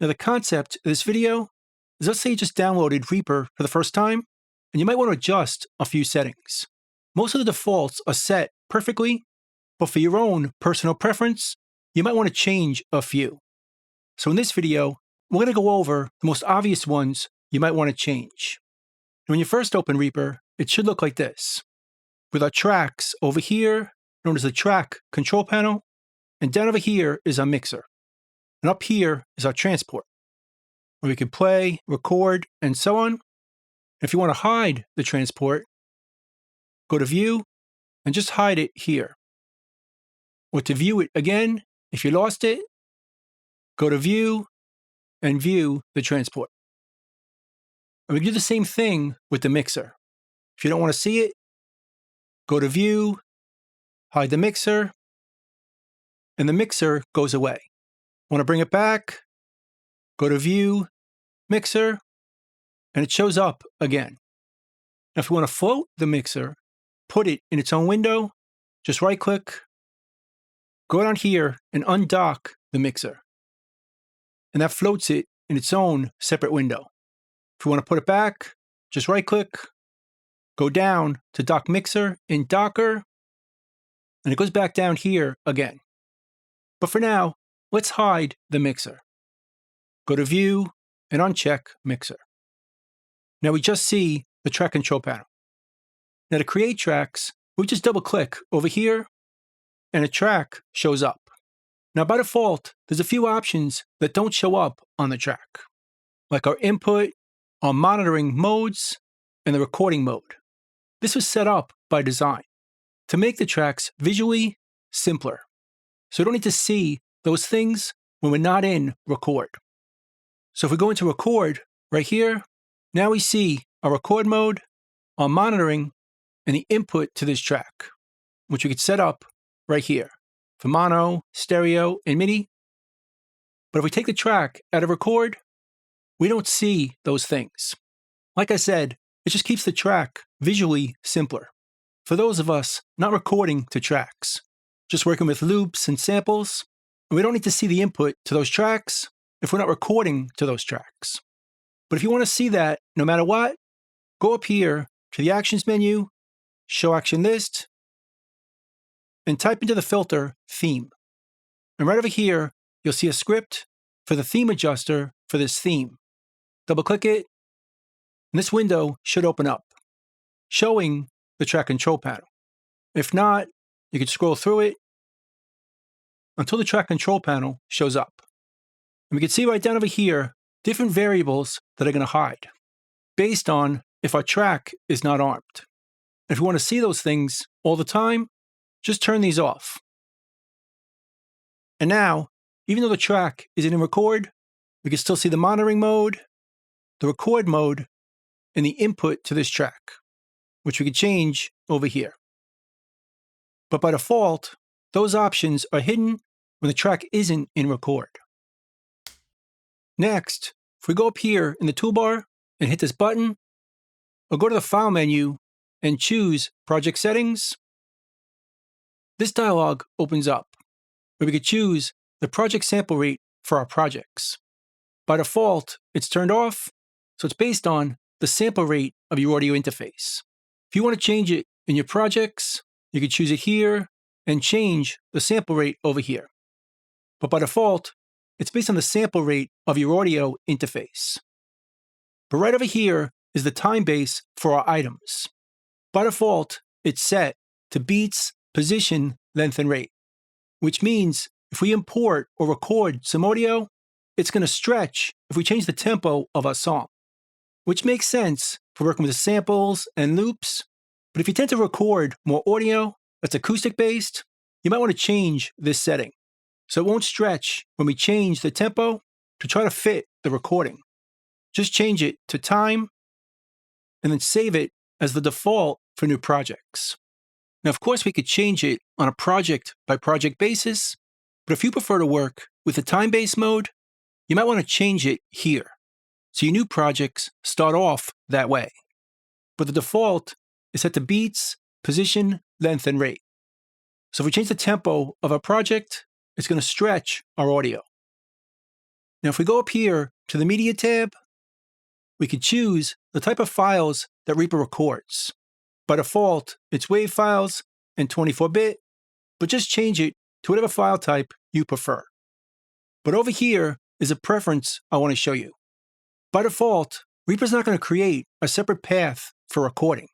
Now the concept of this video is, let's say you just downloaded Reaper for the first time, and you might want to adjust a few settings. Most of the defaults are set perfectly, but for your own personal preference, you might want to change a few. So in this video, we're going to go over the most obvious ones you might want to change. And when you first open Reaper, it should look like this, with our tracks over here, known as the track control panel, and down over here is our mixer. And up here is our transport, where we can play, record, and so on. If you want to hide the transport, go to View, and just hide it here. Or to view it again, if you lost it, go to View, and view the transport. And we can do the same thing with the mixer. If you don't want to see it, go to View, hide the mixer, and the mixer goes away. Want to bring it back, go to View, Mixer, and it shows up again. Now if you want to float the mixer, put it in its own window, just right click, go down here and undock the mixer. And that floats it in its own separate window. If you want to put it back, just right click, go down to Dock Mixer in Docker, and it goes back down here again. But for now, let's hide the mixer. Go to View and uncheck Mixer. Now we just see the track control panel. Now to create tracks, we just double click over here and a track shows up. Now by default, there's a few options that don't show up on the track, like our input, our monitoring modes, and the recording mode. This was set up by design to make the tracks visually simpler, so we don't need to see those things when we're not in record. So if we go into record right here, now we see our record mode, our monitoring, and the input to this track, which we could set up right here for mono, stereo, and MIDI. But if we take the track out of record, we don't see those things. Like I said, it just keeps the track visually simpler. For those of us not recording to tracks, just working with loops and samples, and we don't need to see the input to those tracks if we're not recording to those tracks. But if you want to see that no matter what, go up here to the Actions menu, Show Action List, and type into the filter Theme. And right over here, you'll see a script for the theme adjuster for this theme. Double click it, and this window should open up, showing the track control panel. If not, you can scroll through it until the track control panel shows up. And we can see right down over here different variables that are going to hide based on if our track is not armed. If you want to see those things all the time, just turn these off. And now, even though the track isn't in record, we can still see the monitoring mode, the record mode, and the input to this track, which we can change over here. But by default, those options are hidden when the track isn't in record. Next, if we go up here in the toolbar and hit this button, or go to the File menu and choose Project Settings, this dialog opens up, where we could choose the project sample rate for our projects. By default, it's turned off, so it's based on the sample rate of your audio interface. If you want to change it in your projects, you can choose it here and change the sample rate over here. But by default, it's based on the sample rate of your audio interface. But right over here is the time base for our items. By default, it's set to beats, position, length, and rate, which means if we import or record some audio, it's going to stretch if we change the tempo of our song, which makes sense for working with samples and loops. But if you tend to record more audio that's acoustic based, you might want to change this setting so it won't stretch when we change the tempo to try to fit the recording. Just change it to time and then save it as the default for new projects. Now, of course, we could change it on a project by project basis, but if you prefer to work with the time-based mode, you might want to change it here, so your new projects start off that way. But the default is set to beats, position, length, and rate. So if we change the tempo of our project, it's going to stretch our audio. Now if we go up here to the Media tab, we can choose the type of files that Reaper records. By default, it's WAV files and 24-bit, but just change it to whatever file type you prefer. But over here is a preference I want to show you. By default, Reaper's not going to create a separate path for recording.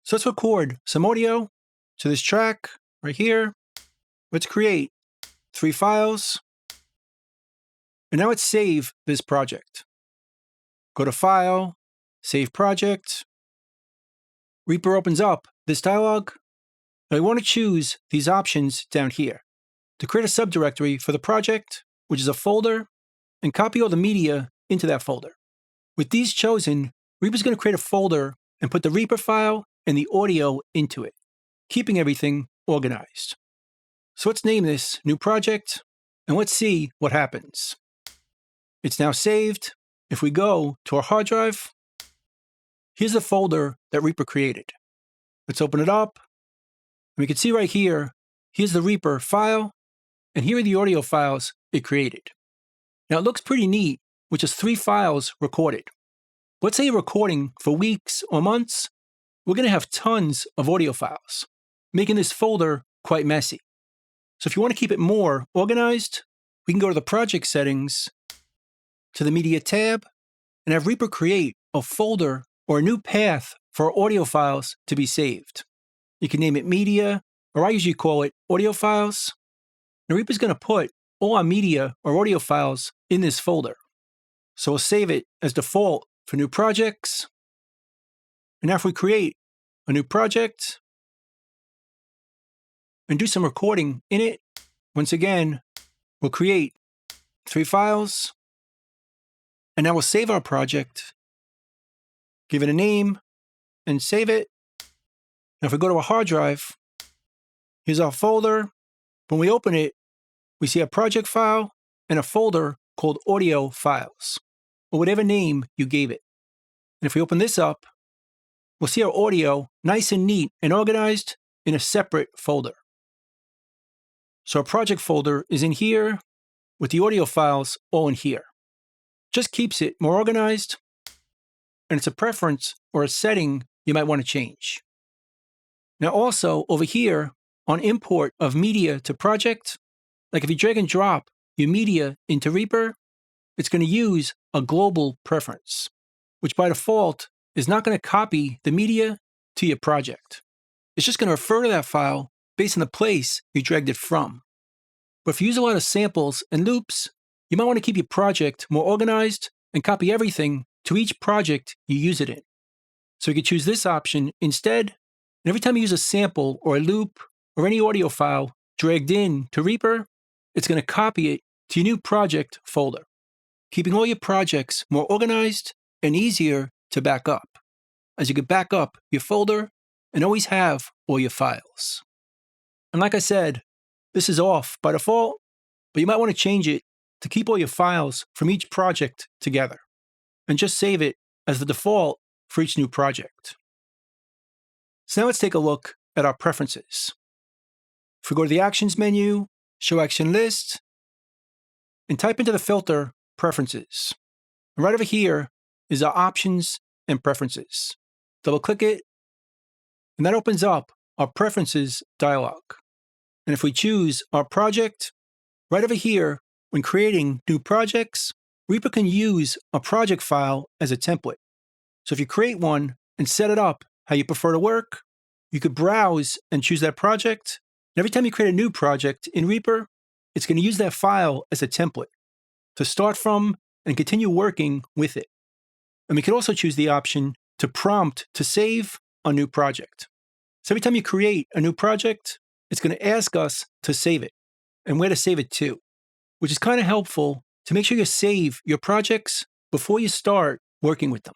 So let's record some audio to this track right here. Let's create 3 files. And now let's save this project. Go to File, Save Project. Reaper opens up this dialog. Now we want to choose these options down here to create a subdirectory for the project, which is a folder, and copy all the media into that folder. With these chosen, Reaper's going to create a folder and put the Reaper file and the audio into it, keeping everything organized. So let's name this new project, and let's see what happens. It's now saved. If we go to our hard drive, here's the folder that Reaper created. Let's open it up. And we can see right here, here's the Reaper file, and here are the audio files it created. Now it looks pretty neat with just 3 files recorded. Let's say you're recording for weeks or months, we're going to have tons of audio files, making this folder quite messy. So if you want to keep it more organized, we can go to the project settings, to the Media tab, and have Reaper create a folder or a new path for our audio files to be saved. You can name it Media, or I usually call it Audio Files. Now Reaper's going to put all our media or audio files in this folder. So we'll save it as default for new projects. And now if we create a new project and do some recording in it, once again, we'll create 3 files. And now we'll save our project, give it a name, and save it. Now if we go to a hard drive, here's our folder. When we open it, we see a project file and a folder called Audio Files, or whatever name you gave it. And if we open this up, we'll see our audio nice and neat and organized in a separate folder. So our project folder is in here with the audio files all in here. Just keeps it more organized, and it's a preference or a setting you might want to change. Now also over here on import of media to project, like if you drag and drop your media into Reaper, it's going to use a global preference, which by default is not going to copy the media to your project. It's just going to refer to that file based on the place you dragged it from. But if you use a lot of samples and loops, you might want to keep your project more organized and copy everything to each project you use it in. So you could choose this option instead, and every time you use a sample or a loop or any audio file dragged in to Reaper, it's going to copy it to your new project folder, keeping all your projects more organized and easier to back up, as you can back up your folder and always have all your files. And like I said, this is off by default, but you might want to change it to keep all your files from each project together, and just save it as the default for each new project. So now let's take a look at our preferences. If we go to the Actions menu, Show Action List, and type into the filter Preferences. And right over here is our Options and Preferences. Double-click it, and that opens up our Preferences dialog. And if we choose our project, right over here, when creating new projects, Reaper can use a project file as a template. So if you create one and set it up how you prefer to work, you could browse and choose that project. And every time you create a new project in Reaper, it's going to use that file as a template to start from and continue working with it. And we can also choose the option to prompt to save a new project. So every time you create a new project, it's going to ask us to save it and where to save it to, which is kind of helpful to make sure you save your projects before you start working with them.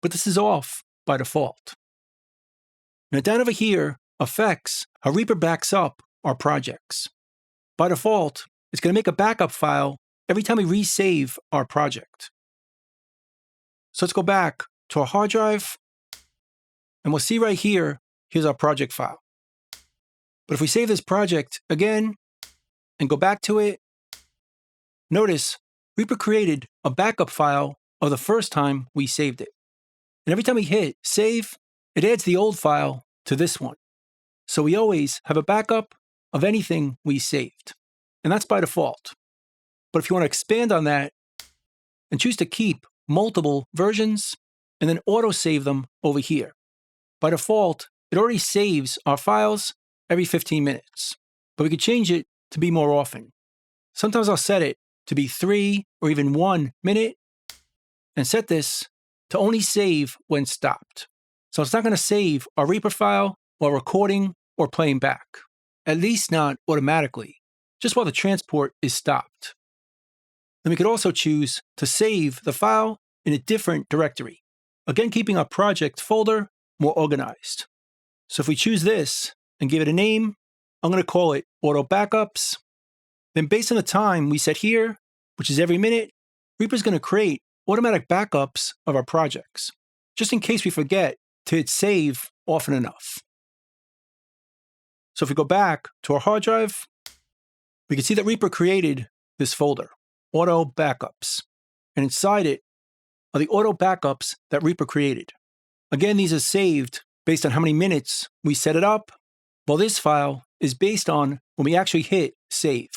But this is off by default. Now down over here affects how Reaper backs up our projects. By default, it's going to make a backup file every time we resave our project. So let's go back to our hard drive, and we'll see right here, here's our project file. But if we save this project again and go back to it, notice Reaper created a backup file of the first time we saved it. And every time we hit save, it adds the old file to this one. So we always have a backup of anything we saved. And that's by default. But if you want to expand on that and choose to keep multiple versions and then auto-save them over here. By default, it already saves our files every 15 minutes. But we could change it to be more often. Sometimes I'll set it to be 3 or even 1 minute and set this to only save when stopped. So it's not going to save our Reaper file while recording or playing back, at least not automatically, just while the transport is stopped. Then we could also choose to save the file in a different directory, again keeping our project folder more organized. So if we choose this and give it a name, I'm going to call it Auto Backups. Then based on the time we set here, which is every minute, Reaper's going to create automatic backups of our projects, just in case we forget to hit save often enough. So if we go back to our hard drive, we can see that Reaper created this folder, Auto Backups, and inside it are the auto backups that Reaper created. Again, these are saved based on how many minutes we set it up, while this file is based on when we actually hit save,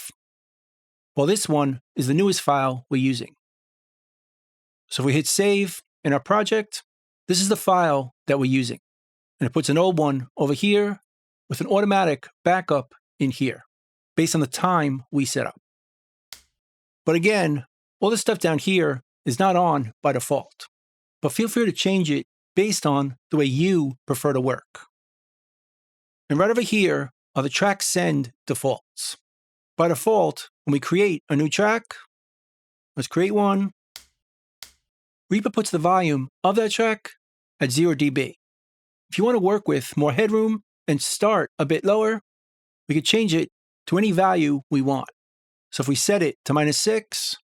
while this one is the newest file we're using. So if we hit save in our project, this is the file that we're using, and it puts an old one over here with an automatic backup in here, based on the time we set up. But again, all this stuff down here is not on by default, but feel free to change it based on the way you prefer to work. And right over here are the track send defaults. By default, when we create a new track, let's create one, Reaper puts the volume of that track at 0 dB. If you want to work with more headroom and start a bit lower, we could change it to any value we want. So if we set it to -6,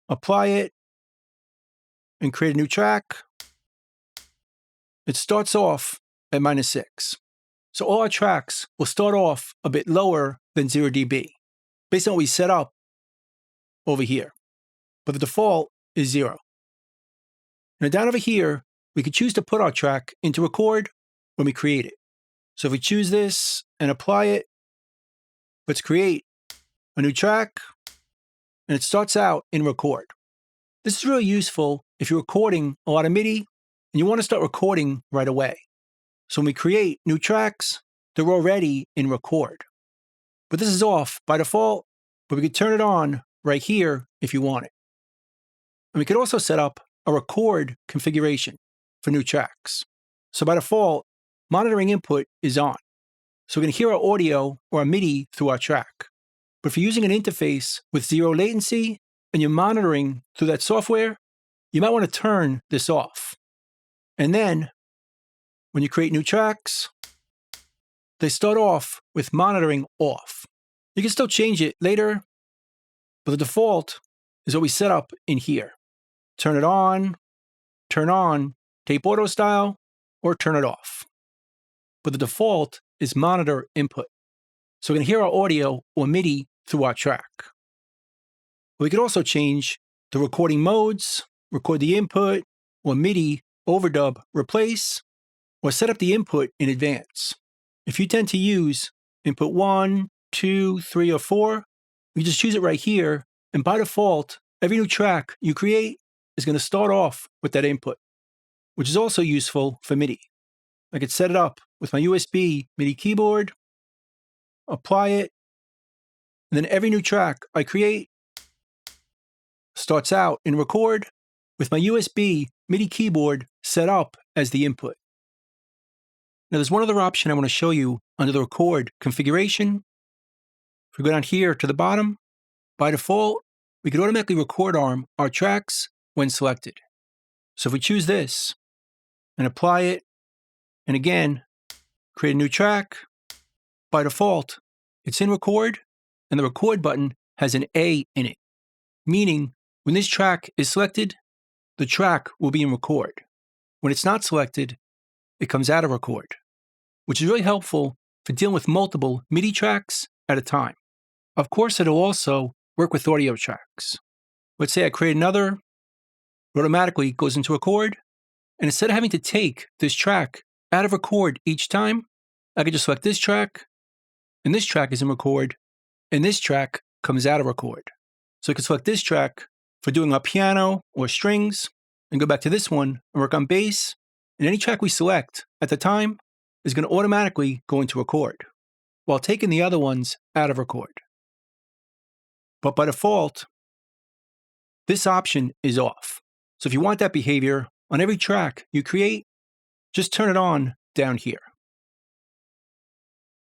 apply it, and create a new track, it starts off at -6. So all our tracks will start off a bit lower than 0 dB, based on what we set up over here. But the default is 0. Now down over here, we could choose to put our track into record when we create it. So if we choose this and apply it, let's create a new track, and it starts out in record. This is really useful if you're recording a lot of MIDI and you want to start recording right away. So when we create new tracks, they're already in record. But this is off by default, but we could turn it on right here if you want it. And we could also set up a record configuration for new tracks. So by default, monitoring input is on. So we're going to hear our audio or our MIDI through our track. But if you're using an interface with 0 latency and you're monitoring through that software, you might want to turn this off. And then, when you create new tracks, they start off with monitoring off. You can still change it later, but the default is what we set up in here. Turn it on, tape auto style, or turn it off. But the default is monitor input. So we can hear our audio or MIDI through our track. We could also change the recording modes, record the input, or MIDI overdub replace, or set up the input in advance. If you tend to use input 1, 2, 3, or 4, you just choose it right here, and by default, every new track you create is going to start off with that input, which is also useful for MIDI. I could set it up with my USB MIDI keyboard, apply it, and then every new track I create starts out in record with my USB MIDI keyboard set up as the input. Now there's one other option I want to show you under the record configuration. If we go down here to the bottom, by default, we could automatically record arm our tracks when selected. So if we choose this and apply it, and again, create a new track, by default, it's in record, and the record button has an A in it, meaning when this track is selected, the track will be in record. When it's not selected, it comes out of record, which is really helpful for dealing with multiple MIDI tracks at a time. Of course, it'll also work with audio tracks. let's say I create another, it automatically goes into record, and instead of having to take this track out of record each time, I can just select this track, and this track is in record, and this track comes out of record. So I can select this track for doing our piano or strings, and go back to this one and work on bass, and any track we select at the time is going to automatically go into record, while taking the other ones out of record. But by default, this option is off. So if you want that behavior on every track you create, just turn it on down here.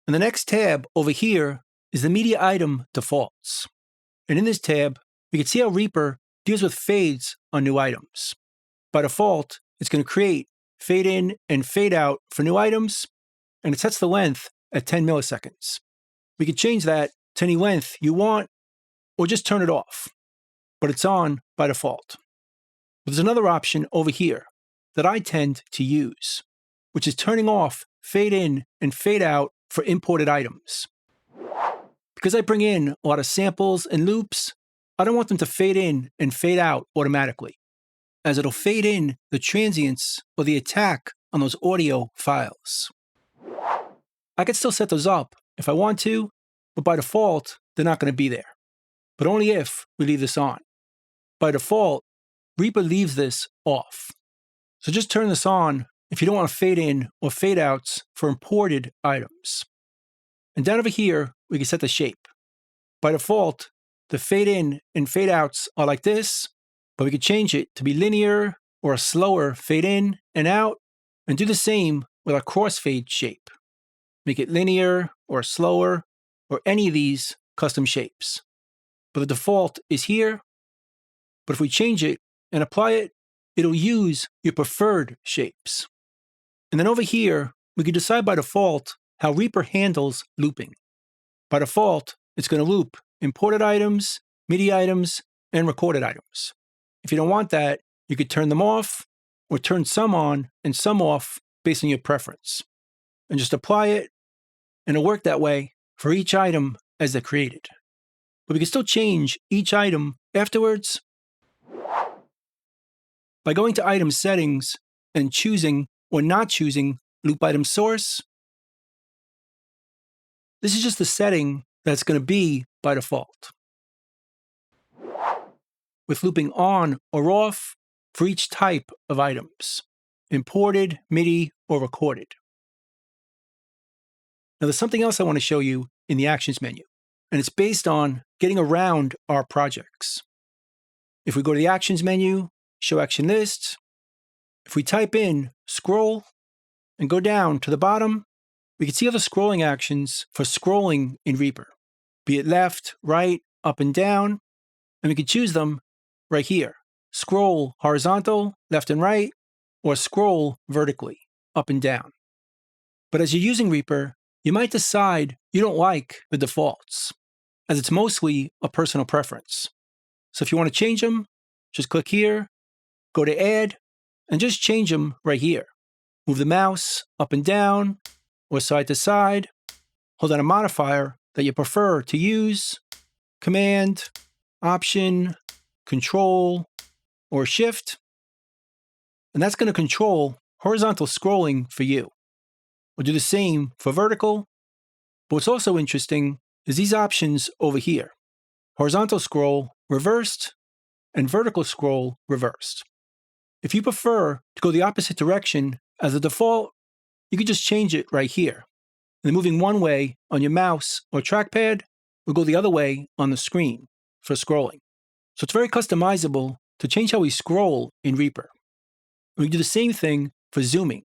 And the next tab over here is the media item defaults. And in this tab, you can see how Reaper deals with fades on new items. By default, it's going to create fade in and fade out for new items, and it sets the length at 10 milliseconds. We can change that to any length you want, or just turn it off, but it's on by default. But there's another option over here that I tend to use, which is turning off fade in and fade out for imported items. Because I bring in a lot of samples and loops, I don't want them to fade in and fade out automatically, as it'll fade in the transients or the attack on those audio files. I can still set those up if I want to, but by default, they're not going to be there. But only if we leave this on. By default, Reaper leaves this off. So just turn this on if you don't want to fade in or fade outs for imported items. And down over here, we can set the shape. By default, the fade in and fade outs are like this, but we could change it to be linear or a slower fade in and out, and do the same with our crossfade shape. Make it linear or slower or any of these custom shapes. But the default is here, but if we change it and apply it, it'll use your preferred shapes. And then over here, we can decide by default how Reaper handles looping. By default, it's going to loop imported items, MIDI items, and recorded items. If you don't want that, you could turn them off or turn some on and some off based on your preference. And just apply it, and it'll work that way for each item as they're created. But we can still change each item afterwards by going to item settings and choosing or not choosing loop item source. This is just the setting that's going to be by default, with looping on or off for each type of items, imported, MIDI, or recorded. Now there's something else I want to show you in the Actions menu, and it's based on getting around our projects. If we go to the Actions menu, Show Action List, if we type in scroll and go down to the bottom, we can see other scrolling actions for scrolling in Reaper, be it left, right, up and down, and we can choose them right here. Scroll horizontal, left and right, or scroll vertically, up and down. But as you're using Reaper, you might decide you don't like the defaults, as it's mostly a personal preference. So if you want to change them, just click here, go to Add, and just change them right here. Move the mouse up and down, or side to side. Hold down a modifier that you prefer to use, Command, Option, Control, or Shift. And that's going to control horizontal scrolling for you. We'll do the same for vertical, but what's also interesting is these options over here. Horizontal scroll reversed and vertical scroll reversed. If you prefer to go the opposite direction as a default, you can just change it right here. And then moving one way on your mouse or trackpad will go the other way on the screen for scrolling. So it's very customizable to change how we scroll in Reaper. We can do the same thing for zooming.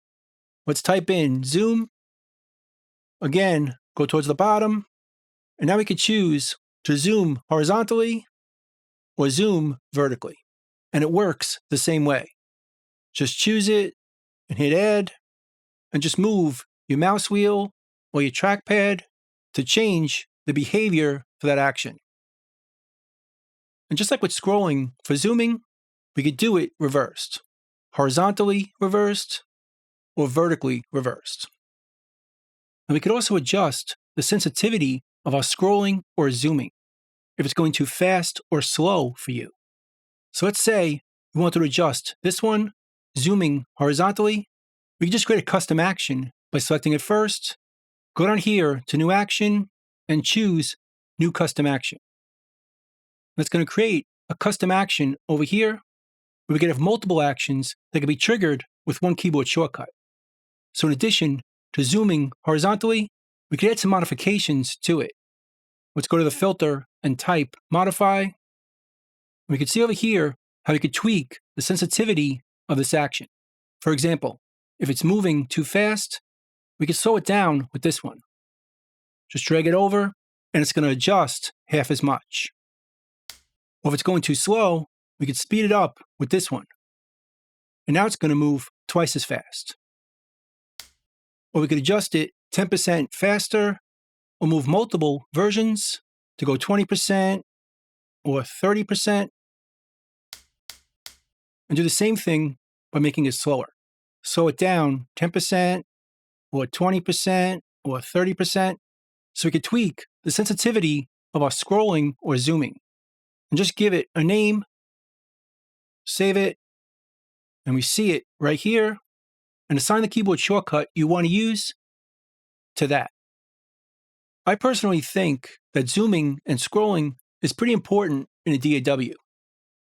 Let's type in zoom. Again, go towards the bottom. And now we can choose to zoom horizontally or zoom vertically. And it works the same way. Just choose it and hit Add, and just move your mouse wheel or your trackpad to change the behavior for that action. And just like with scrolling, for zooming, we could do it reversed, horizontally reversed, or vertically reversed. And we could also adjust the sensitivity of our scrolling or zooming, if it's going too fast or slow for you. So let's say we want to adjust this one, zooming horizontally. We can just create a custom action by selecting it first, go down here to New Action, and choose New Custom Action. That's going to create a custom action over here where we can have multiple actions that can be triggered with one keyboard shortcut. So in addition to zooming horizontally, we can add some modifications to it. Let's go to the filter and type modify. We can see over here how we could tweak the sensitivity of this action. For example, if it's moving too fast, we can slow it down with this one. Just drag it over, and it's going to adjust half as much. Or if it's going too slow, we could speed it up with this one. And now it's going to move twice as fast. Or we could adjust it 10% faster, or move multiple versions to go 20% or 30%. And do the same thing by making it slower. Slow it down 10% or 20% or 30%. So we could tweak the sensitivity of our scrolling or zooming. And just give it a name, save it, and we see it right here, and assign the keyboard shortcut you want to use to that. I personally think that zooming and scrolling is pretty important in a DAW,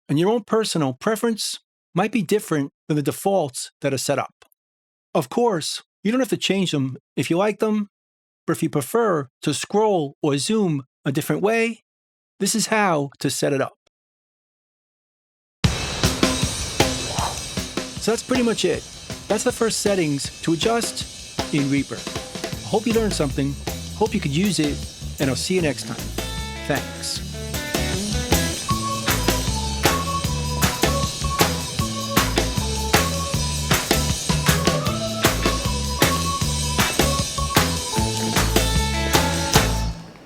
and your own personal preference might be different than the defaults that are set up. Of course, you don't have to change them if you like them, but if you prefer to scroll or zoom a different way, this is how to set it up. So that's pretty much it. That's the first settings to adjust in Reaper. I hope you learned something, hope you could use it, and I'll see you next time. Thanks.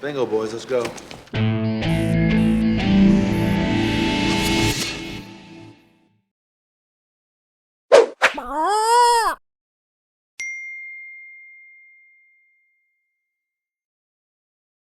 Bingo, boys, let's go. Bye.